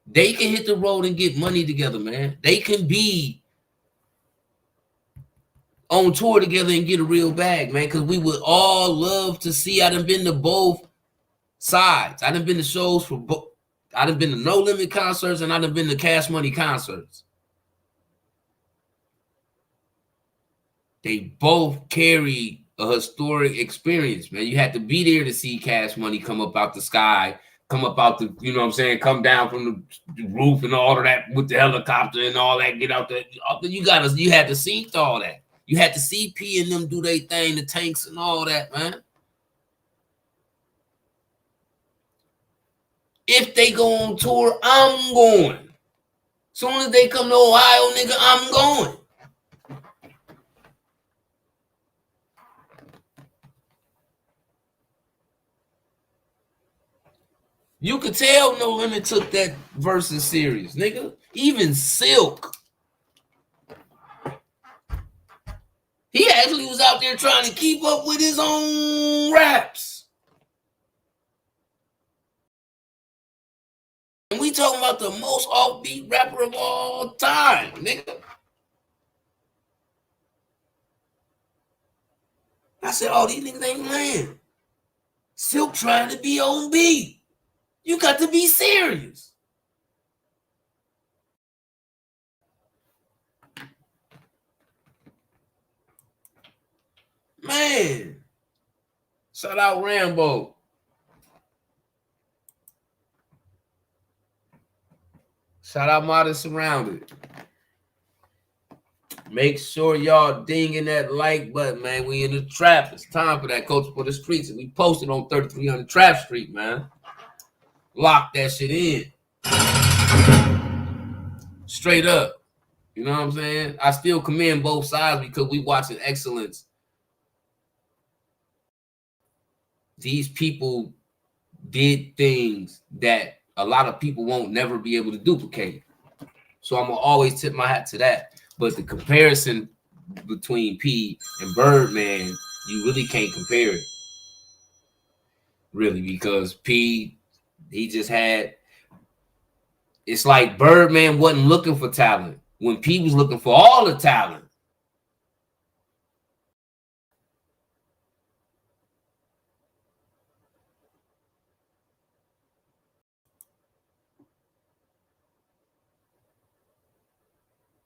they can hit the road and get money together, man. They can be on tour together and get a real bag, man, because we would all love to see. I done been to both sides. I done been to shows for both. I done been to No Limit concerts, and I done been to Cash Money concerts. They both carry a historic experience, man. You had to be there to see Cash Money come up out the sky, come up out the, you know what I'm saying, come down from the roof and all of that with the helicopter and all that, get out there. You had to see all that. You had to see P and them do their thing, the tanks and all that, man. If they go on tour, I'm going. Soon as they come to Ohio, nigga, I'm going. You could tell No Limit took that versus serious, nigga. Even Silk. He actually was out there trying to keep up with his own raps. And we talking about the most offbeat rapper of all time, nigga. I said, oh, these niggas ain't playing. Silk trying to be on beat. You got to be serious. Man. Shout out Rambo. Shout out Modern Surrounded. Make sure y'all dinging that like button, man. We in the trap. It's time for that Coach for the Streets. And we posted on 3300 Trap Street, man. Lock that shit in. Straight up. You know what I'm saying? I still commend both sides because we watching excellence. These people did things that a lot of people won't never be able to duplicate. So I'm going to always tip my hat to that. But the comparison between P and Birdman, you really can't compare it. Really, because P, he just had, it's like Birdman wasn't looking for talent when P was looking for all the talent.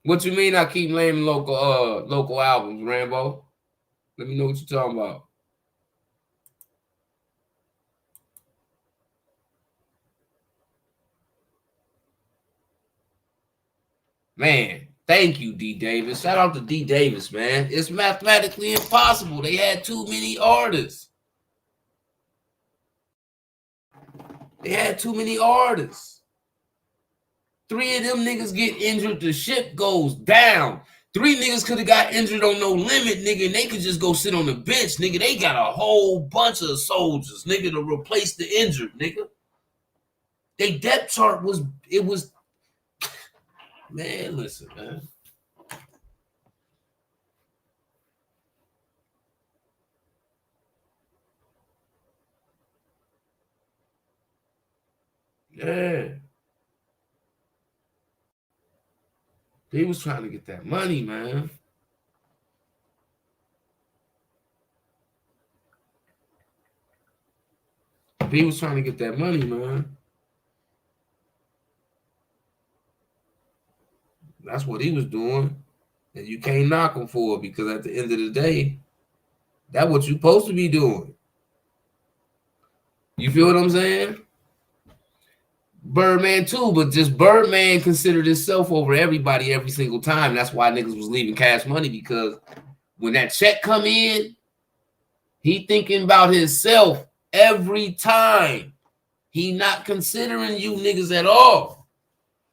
What you mean I keep naming local albums, Rambo? Let me know what you're talking about. Man, thank you, D. Davis. Shout out to D. Davis, man. It's mathematically impossible. They had too many artists. They had too many artists. 3 of them niggas get injured, the ship goes down. 3 niggas could have got injured on No Limit, nigga, and they could just go sit on the bench, nigga. They got a whole bunch of soldiers, nigga, to replace the injured, nigga. They depth chart was, man, listen, man. Yeah. He was trying to get that money, man. He was trying to get that money, man. That's what he was doing. And you can't knock him for it, because at the end of the day, that's what you're supposed to be doing. You feel what I'm saying? Birdman too, but just Birdman considered himself over everybody every single time. That's why niggas was leaving Cash Money, because when that check come in, he thinking about himself every time. He not considering you niggas at all.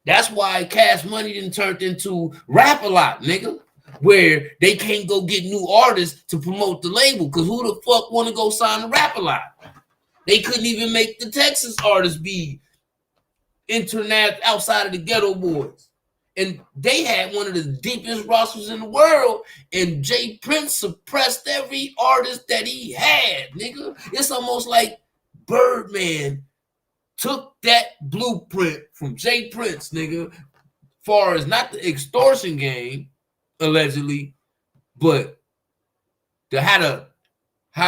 That's why Cash Money didn't turn into Rap A Lot, nigga, where they can't go get new artists to promote the label, because who the fuck want to go sign to Rap A Lot? They couldn't even make the Texas artists be internet outside of the Ghetto Boys. And they had one of the deepest rosters in the world, and Jay Prince suppressed every artist that he had, nigga. It's almost like Birdman took that blueprint from Jay Prince, nigga, far as not the extortion game, allegedly, but the how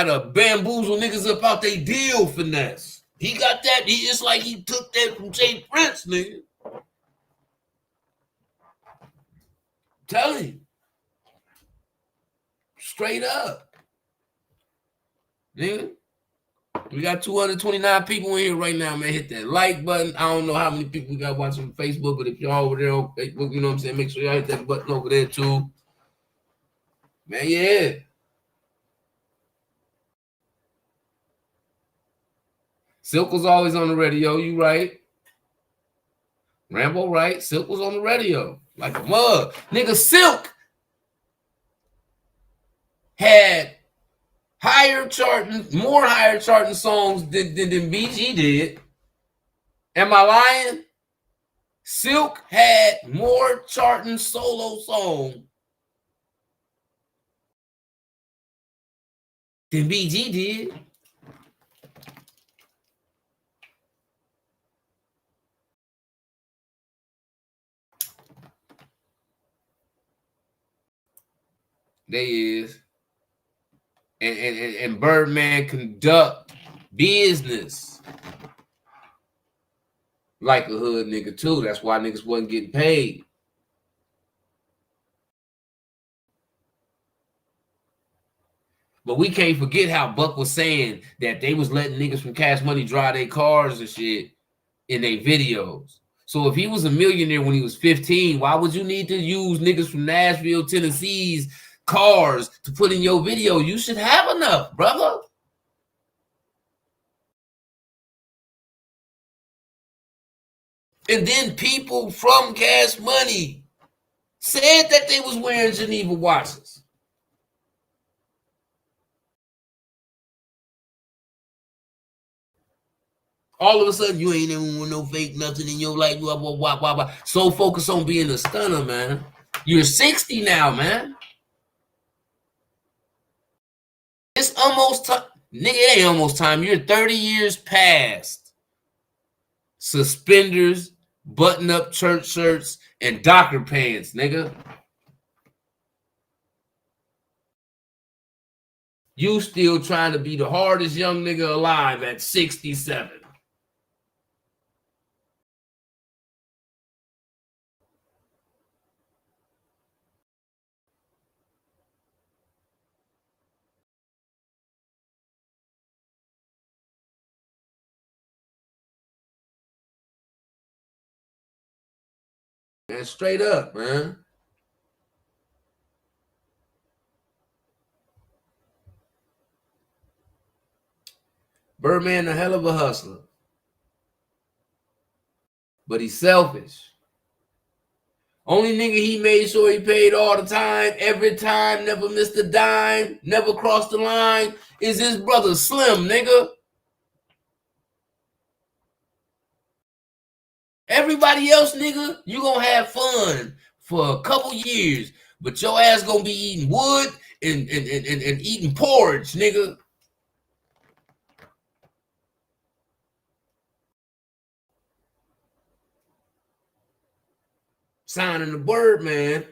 to bamboozle niggas up out they deal finesse. He got that. It's like he took that from Jay Prince, nigga. Tell you. Straight up. Nigga. We got 229 people in here right now, man. Hit that like button. I don't know how many people we got watching on Facebook, but if y'all over there on Facebook, you know what I'm saying, make sure y'all hit that button over there too. Man, yeah. Silk was always on the radio, you right. Rambo right. Silk was on the radio like a mug. Nigga, Silk had more higher charting songs than BG did. Am I lying? Silk had more charting solo songs than BG did. There is. And Birdman conduct business like a hood nigga too. That's why niggas wasn't getting paid. But we can't forget how Buck was saying that they was letting niggas from Cash Money drive their cars and shit in their videos. So if he was a millionaire when he was 15, why would you need to use niggas from Nashville, Tennessee's cars to put in your video? You should have enough, brother. And then people from Cash Money said that they was wearing Geneva watches. All of a sudden, you ain't even with no fake nothing in your life. Blah, blah, blah, blah, blah. So focused on being a stunner, man. You're 60 now, man. It's almost time. Nigga, it ain't almost time. You're 30 years past suspenders, button-up church shirts, and Docker pants, nigga. You still trying to be the hardest young nigga alive at 67. And straight up, man. Birdman a hell of a hustler. But he's selfish. Only nigga he made sure he paid all the time, every time, never missed a dime, never crossed the line, is his brother Slim, nigga. Everybody else, nigga, you gonna have fun for a couple years, but your ass gonna be eating wood and eating porridge, nigga. Signing the Birdman.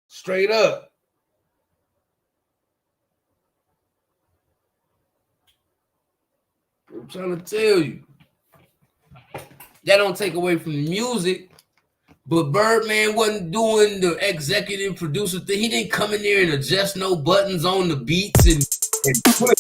Straight up. I'm trying to tell you. That don't take away from the music, but Birdman wasn't doing the executive producer thing. He didn't come in there and adjust no buttons on the beats and put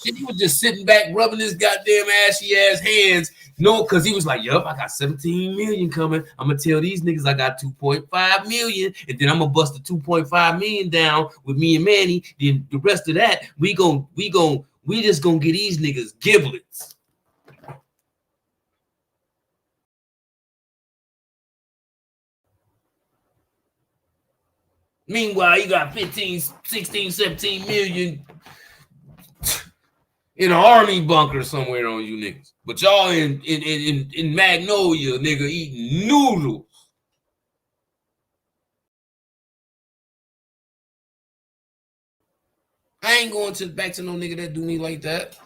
Shit, he was just sitting back, rubbing his goddamn ashy ass hands. No, because he was like, yup, I got 17 million coming. I'm gonna tell these niggas I got 2.5 million, and then I'm gonna bust the 2.5 million down with me and Manny. Then the rest of that, we just gonna get these niggas giblets. Meanwhile, you got 15, 16, 17 million in an army bunker somewhere on you niggas. But y'all in Magnolia, nigga, eating noodles. I ain't going back to no nigga that do me like that.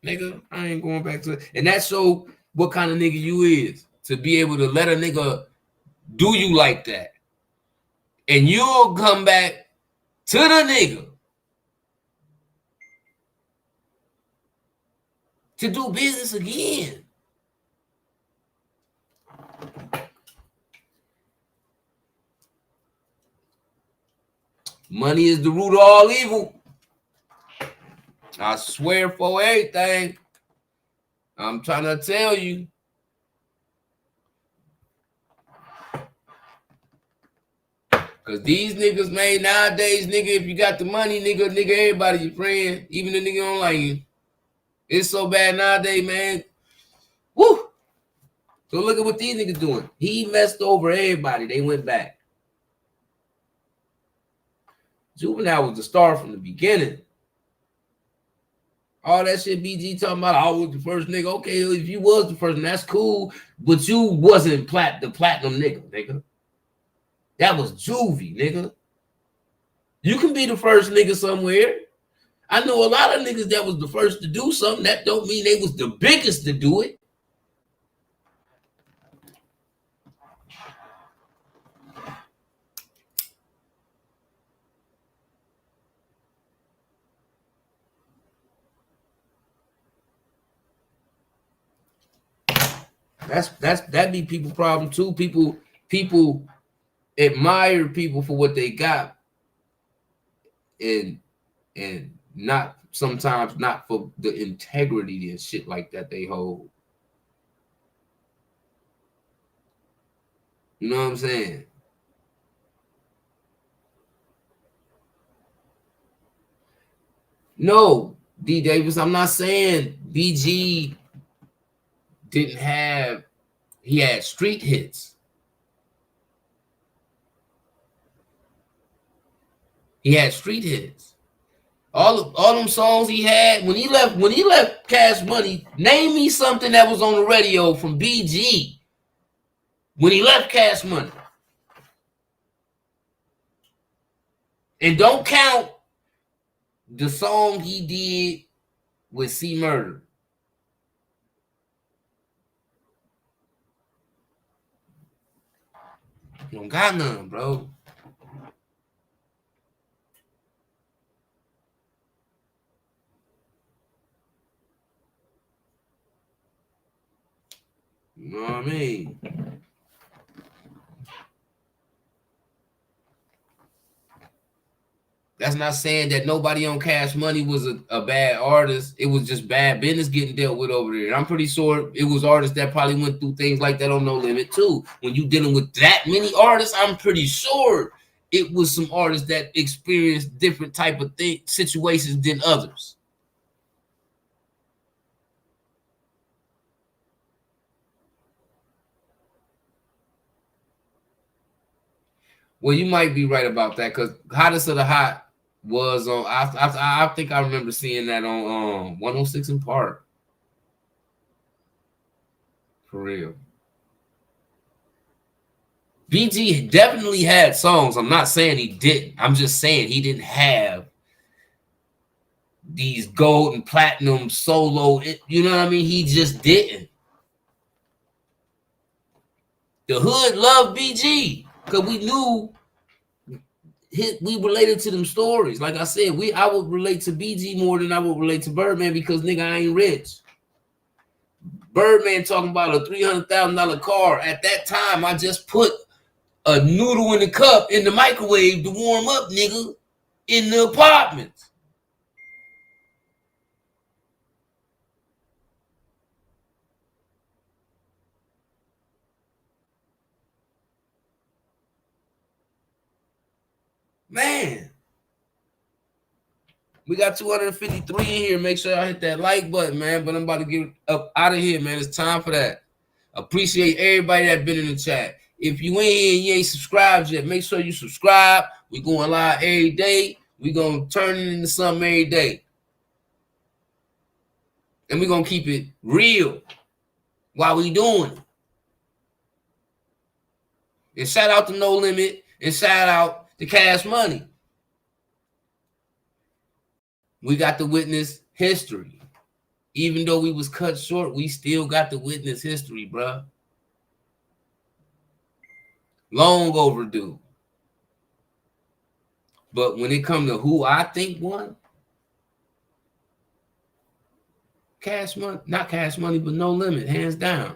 Nigga, I ain't going back to it. And that show what kind of nigga you is. To be able to let a nigga do you like that. And you'll come back to the nigga to do business again. Money is the root of all evil. I swear for everything. I'm trying to tell you. Because these niggas, man, nowadays, nigga, if you got the money, nigga, everybody your friend. Even the nigga don't like you. It's so bad nowadays, man. Woo! So look at what these niggas doing. He messed over everybody. They went back. Juvenile was the star from the beginning. All that shit BG talking about, I was the first nigga. Okay, if you was the first, that's cool. But you wasn't the platinum nigga. That was Juvie, nigga. You can be the first nigga somewhere. I know a lot of niggas that was the first to do something. That don't mean they was the biggest to do it. That be people problem too. People admire people for what they got, and not sometimes not for the integrity and shit like that they hold. You know what I'm saying? No, D Davis, I'm not saying BG didn't have, he had street hits. He had street hits. All them songs he had when he left Cash Money. Name me something that was on the radio from BG when he left Cash Money. And don't count the song he did with C Murder. You don't got none, bro. You know what I mean? That's not saying that nobody on Cash Money was a bad artist. It was just bad business getting dealt with over there. And I'm pretty sure it was artists that probably went through things like that on No Limit too. When you dealing with that many artists, I'm pretty sure it was some artists that experienced different type of situations than others. Well, you might be right about that because Hottest of the Hot was on. I think I remember seeing that on 106 in Park. For real. BG definitely had songs. I'm not saying he didn't. I'm just saying he didn't have these gold and platinum solo. You know what I mean? He just didn't. The hood loved BG because we knew we related to them stories. Like I said, I would relate to BG more than I would relate to Birdman because nigga, I ain't rich. Birdman talking about a $300,000 car. At that time, I just put a noodle in the cup in the microwave to warm up, nigga, in the apartments. Man, we got 253 in here. Make sure y'all hit that like button, man. But I'm about to get up out of here, man. It's time for that. Appreciate everybody that been in the chat. If you ain't here and you ain't subscribed yet, make sure you subscribe. We going live every day. We gonna turn it into something every day. And we gonna keep it real while we doing it. And shout out to No Limit and shout out to Cash Money. We got to witness history. Even though we was cut short, we still got to witness history, bro. Long overdue. But when it comes to who I think won, Cash Money, not Cash Money, but No Limit, hands down.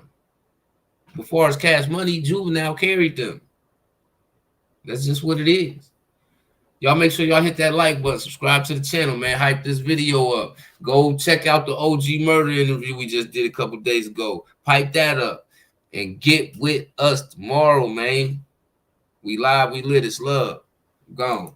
As far as Cash Money, Juvenile carried them. That's just what it is. Y'all make sure y'all hit that like button. Subscribe to the channel, man. Hype this video up. Go check out the OG murder interview we just did a couple days ago. Pipe that up. And get with us tomorrow, man. We live, we lit. It's love. Gone.